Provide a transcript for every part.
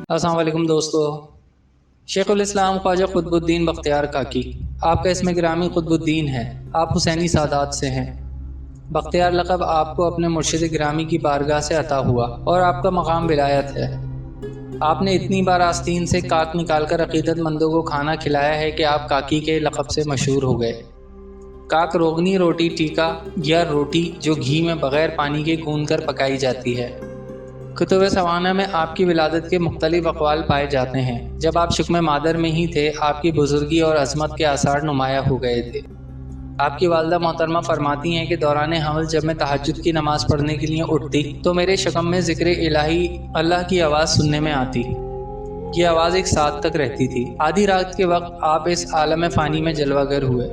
السلام علیکم دوستو۔ شیخ الاسلام خواجہ قطب الدین بختیار کاکی، آپ کا اسم گرامی قطب الدین ہے۔ آپ حسینی سادات سے ہیں۔ بختیار لقب آپ کو اپنے مرشد گرامی کی بارگاہ سے عطا ہوا اور آپ کا مقام ولایت ہے۔ آپ نے اتنی بار آستین سے کاک نکال کر عقیدت مندوں کو کھانا کھلایا ہے کہ آپ کاکی کے لقب سے مشہور ہو گئے۔ کاک روغنی روٹی ٹیکا یا روٹی جو گھی میں بغیر پانی کے گون کر پکائی جاتی ہے۔ کتب سوانح میں آپ کی ولادت کے مختلف اقوال پائے جاتے ہیں۔ جب آپ شکم مادر میں ہی تھے، آپ کی بزرگی اور عظمت کے آثار نمایاں ہو گئے تھے۔ آپ کی والدہ محترمہ فرماتی ہیں کہ دوران حمل جب میں تہجد کی نماز پڑھنے کے لیے اٹھتی تو میرے شکم میں ذکر الہی اللہ کی آواز سننے میں آتی۔ یہ آواز ایک ساتھ تک رہتی تھی۔ آدھی رات کے وقت آپ اس عالم فانی میں جلوہ گر ہوئے۔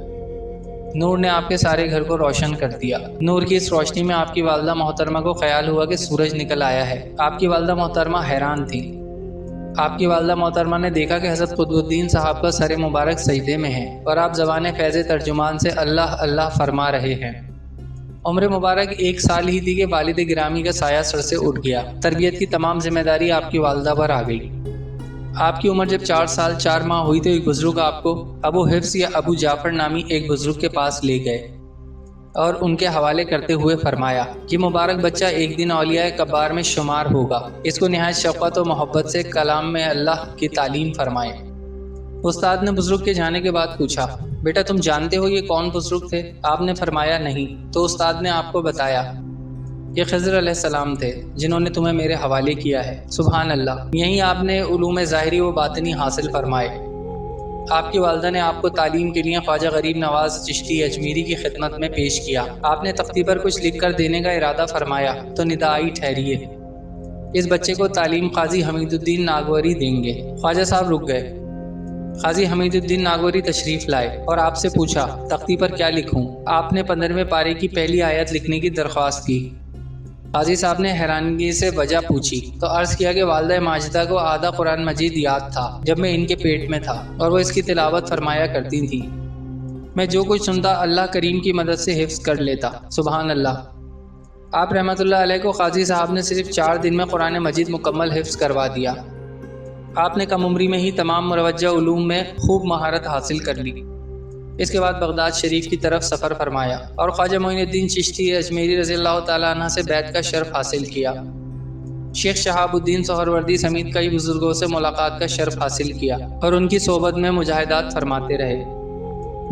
نور نے آپ کے سارے گھر کو روشن کر دیا۔ نور کی اس روشنی میں آپ کی والدہ محترمہ کو خیال ہوا کہ سورج نکل آیا ہے۔ آپ کی والدہ محترمہ حیران تھیں۔ آپ کی والدہ محترمہ نے دیکھا کہ حضرت قطب الدین صاحب کا سر مبارک سجدے میں ہے اور آپ زبان فیض ترجمان سے اللہ اللہ فرما رہے ہیں۔ عمر مبارک 1 سال ہی تھی کہ والد گرامی کا سایہ سر سے اٹھ گیا۔ تربیت کی تمام ذمہ داری آپ کی والدہ پر آ گئی۔ آپ کی عمر جب 4 سال 4 ماہ ہوئی تو ایک بزرگ آپ کو ابو حفص یا ابو جعفر نامی ایک بزرگ کے پاس لے گئے اور ان کے حوالے کرتے ہوئے فرمایا، یہ مبارک بچہ ایک دن اولیاء کبار میں شمار ہوگا، اس کو نہایت شفقت و محبت سے کلام میں اللہ کی تعلیم فرمائیں۔ استاد نے بزرگ کے جانے کے بعد پوچھا، بیٹا تم جانتے ہو یہ کون بزرگ تھے؟ آپ نے فرمایا نہیں۔ تو استاد نے آپ کو بتایا، یہ خضر علیہ السلام تھے جنہوں نے تمہیں میرے حوالے کیا ہے۔ سبحان اللہ۔ یہیں آپ نے علوم ظاہری و باطنی حاصل فرمائے۔ آپ کی والدہ نے آپ کو تعلیم کے لیے خواجہ غریب نواز چشتی اجمیری کی خدمت میں پیش کیا۔ آپ نے تختی پر کچھ لکھ کر دینے کا ارادہ فرمایا تو ندا آئی، ٹھہریے، اس بچے کو تعلیم قاضی حمید الدین ناگوری دیں گے۔ خواجہ صاحب رک گئے۔ قاضی حمید الدین ناگوری تشریف لائے اور آپ سے پوچھا، تختی پر کیا لکھوں؟ آپ نے 15ویں پارے کی پہلی آیت لکھنے کی درخواست کی۔ قاضی صاحب نے حیرانگی سے وجہ پوچھی تو عرض کیا کہ والدہ ماجدہ کو آدھا قرآن مجید یاد تھا جب میں ان کے پیٹ میں تھا اور وہ اس کی تلاوت فرمایا کرتی تھیں۔ میں جو کچھ سنتا اللہ کریم کی مدد سے حفظ کر لیتا۔ سبحان اللہ۔ آپ رحمۃ اللہ علیہ کو قاضی صاحب نے صرف 4 دن میں قرآن مجید مکمل حفظ کروا دیا۔ آپ نے کم عمری میں ہی تمام مروجہ علوم میں خوب مہارت حاصل کر لی۔ اس کے بعد بغداد شریف کی طرف سفر فرمایا اور خواجہ معین الدین چشتی اجمیری رضی اللہ تعالیٰ عنہ سے بیعت کا شرف حاصل کیا۔ شیخ شہاب الدین سہروردی سمیت کئی بزرگوں سے ملاقات کا شرف حاصل کیا اور ان کی صحبت میں مجاہدات فرماتے رہے۔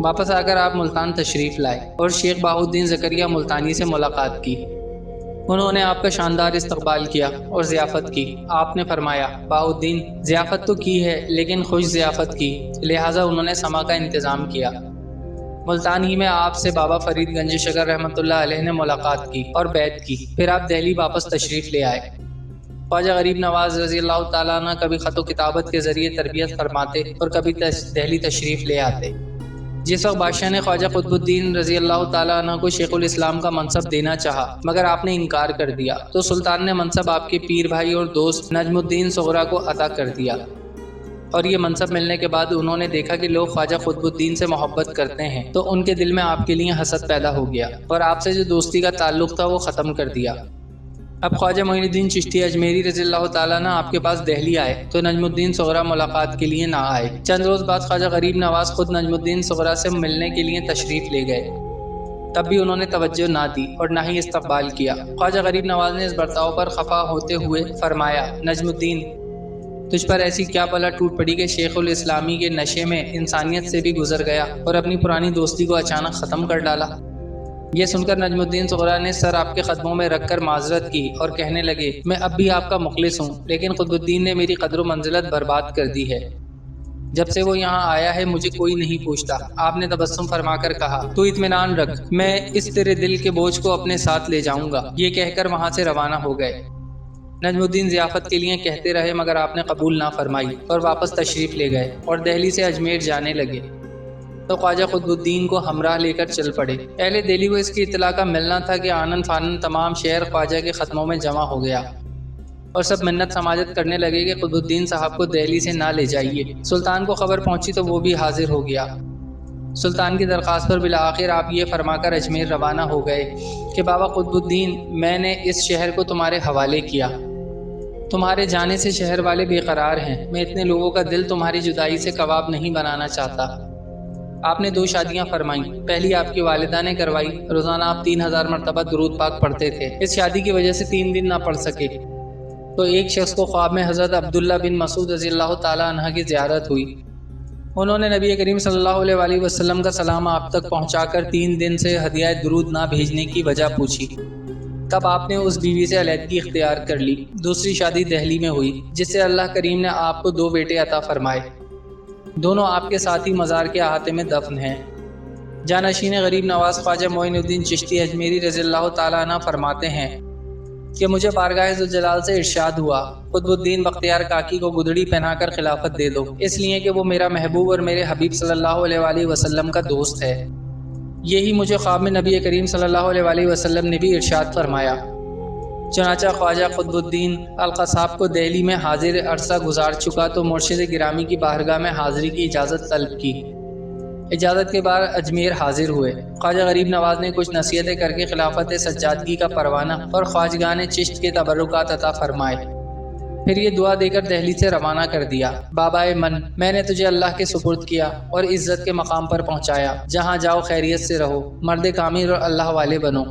واپس آ کر آپ ملتان تشریف لائے اور شیخ بہاء الدین زکریا ملتانی سے ملاقات کی۔ انہوں نے آپ کا شاندار استقبال کیا اور ضیافت کی۔ آپ نے فرمایا، بہاء الدین، ضیافت تو کی ہے لیکن خوش ضیافت کی، لہٰذا انہوں نے سما کا انتظام کیا۔ ملتان ہی میں آپ سے بابا فرید گنج شکر رحمۃ اللہ علیہ نے ملاقات کی اور بیعت کی۔ پھر آپ دہلی واپس تشریف لے آئے۔ خواجہ غریب نواز رضی اللہ تعالیٰ عنہ کبھی خط و کتابت کے ذریعے تربیت فرماتے اور کبھی دہلی تشریف لے آتے۔ جس وقت بادشاہ نے خواجہ قطب الدین رضی اللہ تعالیٰ عنہ کو شیخ الاسلام کا منصب دینا چاہا مگر آپ نے انکار کر دیا تو سلطان نے منصب آپ کے پیر بھائی اور دوست نجم الدین صغرا کو عطا کر دیا، اور یہ منصب ملنے کے بعد انہوں نے دیکھا کہ لوگ خواجہ قطب الدین سے محبت کرتے ہیں تو ان کے دل میں آپ کے لیے حسد پیدا ہو گیا اور آپ سے جو دوستی کا تعلق تھا وہ ختم کر دیا۔ اب خواجہ معین الدین چشتی اجمیری رضی اللہ تعالیٰ عنہ آپ کے پاس دہلی آئے تو نجم الدین صغرا ملاقات کے لیے نہ آئے۔ چند روز بعد خواجہ غریب نواز خود نجم الدین صغرا سے ملنے کے لیے تشریف لے گئے، تب بھی انہوں نے توجہ نہ دی اور نہ ہی استقبال کیا۔ خواجہ غریب نواز نے اس برتاؤ پر خفا ہوتے ہوئے فرمایا، نجم الدین، تجھ پر ایسی کیا بلا ٹوٹ پڑی کہ شیخ الاسلامی کے نشے میں انسانیت سے بھی گزر گیا اور اپنی پرانی دوستی کو اچانک ختم کر ڈالا؟ یہ سن کر نجم الدین صغرا نے سر آپ کے قدموں میں رکھ کر معذرت کی اور کہنے لگے، میں اب بھی آپ کا مخلص ہوں لیکن قطب الدین نے میری قدر و منزلت برباد کر دی ہے۔ جب سے وہ یہاں آیا ہے مجھے کوئی نہیں پوچھتا۔ آپ نے تبسم فرما کر کہا، تو اطمینان رکھ، میں اس تیرے دل کے بوجھ کو اپنے ساتھ لے جاؤں گا۔ یہ کہہ کر وہاں سے روانہ ہو گئے۔ نجم الدین ضیافت کے لیے کہتے رہے مگر آپ نے قبول نہ فرمائی اور واپس تشریف لے گئے اور دہلی سے اجمیر جانے لگے تو خواجہ قطب الدین کو ہمراہ لے کر چل پڑے۔ اہل دہلی کو اس کی اطلاع کا ملنا تھا کہ آنن فانن تمام شہر خواجہ کے ختموں میں جمع ہو گیا اور سب منت سماجت کرنے لگے کہ قطب الدین صاحب کو دہلی سے نہ لے جائیے۔ سلطان کو خبر پہنچی تو وہ بھی حاضر ہو گیا۔ سلطان کی درخواست پر بالآخر آپ یہ فرما کر اجمیر روانہ ہو گئے کہ بابا قطب الدین، میں نے اس شہر کو تمہارے حوالے کیا، تمہارے جانے سے شہر والے بے قرار ہیں، میں اتنے لوگوں کا دل تمہاری جدائی سے کباب نہیں بنانا چاہتا۔ آپ نے 2 شادیاں فرمائیں، پہلی آپ کی والدہ نے کروائی، روزانہ آپ 3000 مرتبہ درود پاک پڑھتے تھے، اس شادی کی وجہ سے 3 دن نہ پڑھ سکے تو ایک شخص کو خواب میں حضرت عبداللہ بن مسعود رضی اللہ تعالیٰ عنہ کی زیارت ہوئی۔ انہوں نے نبی کریم صلی اللہ علیہ وآلہ وسلم کا سلام آپ تک پہنچا کر 3 دن سے ہدیہ درود نہ بھیجنے کی وجہ پوچھی۔ تب آپ نے اس بیوی سے علیحدگی اختیار کر لی۔ دوسری شادی دہلی میں ہوئی، جس سے اللہ کریم نے آپ کو 2 بیٹے عطا فرمائے، دونوں آپ کے ساتھی مزار کے احاطے میں دفن ہیں۔ جانشین غریب نواز خواجہ معین الدین چشتی اجمیری رضی اللہ تعالیٰ عنہ فرماتے ہیں کہ مجھے بارگاہ ذوالجلال سے ارشاد ہوا، قطب الدین بختیار کاکی کو گدڑی پہنا کر خلافت دے دو، اس لیے کہ وہ میرا محبوب اور میرے حبیب صلی اللہ علیہ وآلہ وسلم کا دوست ہے۔ یہی مجھے خواب میں نبی کریم صلی اللہ علیہ وآلہ وسلم نے بھی ارشاد فرمایا۔ چنانچہ خواجہ قطب الدین القصاب کو دہلی میں حاضر عرصہ گزار چکا تو مرشد گرامی کی بارگاہ میں حاضری کی اجازت طلب کی۔ اجازت کے بعد اجمیر حاضر ہوئے۔ خواجہ غریب نواز نے کچھ نصیحتیں کر کے خلافت سجادگی کا پروانہ اور خواجگان چشت کے تبرکات عطا فرمائے، پھر یہ دعا دے کر دہلی سے روانہ کر دیا۔ بابا من، میں نے تجھے اللہ کے سپرد کیا اور عزت کے مقام پر پہنچایا، جہاں جاؤ خیریت سے رہو، مرد کامل اور اللہ والے بنو۔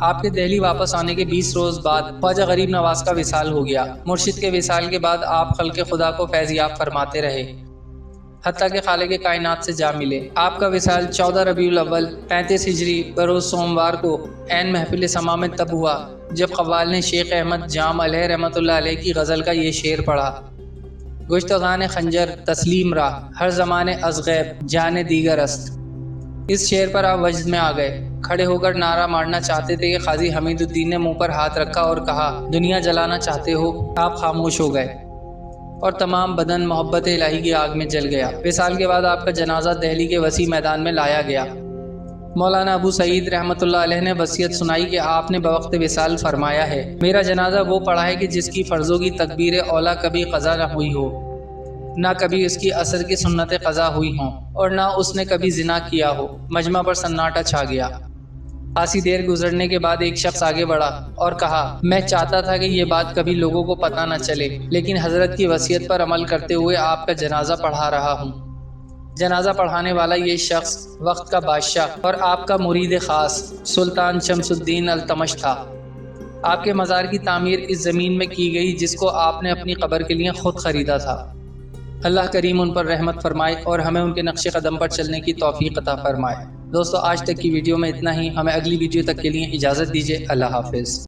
آپ کے دہلی واپس آنے کے 20 روز بعد خواجہ غریب نواز کا وصال ہو گیا۔ مرشد کے وصال کے بعد آپ خلق خدا کو فیض یاب فرماتے رہے، حتیٰ کہ خالق کائنات سے جا ملے۔ آپ کا وصال 14 ربیع الاول 35 ہجری بروز سوموار کو عین محفل سما میں تب ہوا جب قوال نے شیخ احمد جام علیہ رحمۃ اللہ علیہ کی غزل کا یہ شعر پڑھا: گشتگان خنجر تسلیم را، ہر زمانے از غیب جان دیگر است۔ اس شعر پر آپ وجد میں آ گئے، کھڑے ہو کر نعرہ مارنا چاہتے تھے کہ قاضی حمید الدین نے منہ پر ہاتھ رکھا اور کہا، دنیا جلانا چاہتے ہو؟ آپ خاموش ہو گئے اور تمام بدن محبت الہی کی آگ میں جل گیا۔ وصال کے بعد آپ کا جنازہ دہلی کے وسیع میدان میں لایا گیا۔ مولانا ابو سعید رحمۃ اللہ علیہ نے وصیت سنائی کہ آپ نے بوقت وصال فرمایا ہے، میرا جنازہ وہ پڑھا ہے کہ جس کی فرضوں کی تکبیر اولا کبھی قضا نہ ہوئی ہو، نہ کبھی اس کی عصر کی سنتیں قضا ہوئی ہوں، اور نہ اس نے کبھی زنا کیا ہو۔ مجمع پر سناٹا چھا گیا۔ خاصی دیر گزرنے کے بعد ایک شخص آگے بڑھا اور کہا، میں چاہتا تھا کہ یہ بات کبھی لوگوں کو پتہ نہ چلے، لیکن حضرت کی وصیت پر عمل کرتے ہوئے آپ کا جنازہ پڑھا رہا ہوں۔ جنازہ پڑھانے والا یہ شخص وقت کا بادشاہ اور آپ کا مرید خاص سلطان شمس الدین التمش تھا۔ آپ کے مزار کی تعمیر اس زمین میں کی گئی جس کو آپ نے اپنی قبر کے لیے خود خریدا تھا۔ اللہ کریم ان پر رحمت فرمائے اور ہمیں ان کے نقش قدم پر چلنے کی توفیق عطا فرمائے۔ دوستو، آج تک کی ویڈیو میں اتنا ہی، ہمیں اگلی ویڈیو تک کے لیے اجازت دیجیے۔ اللہ حافظ۔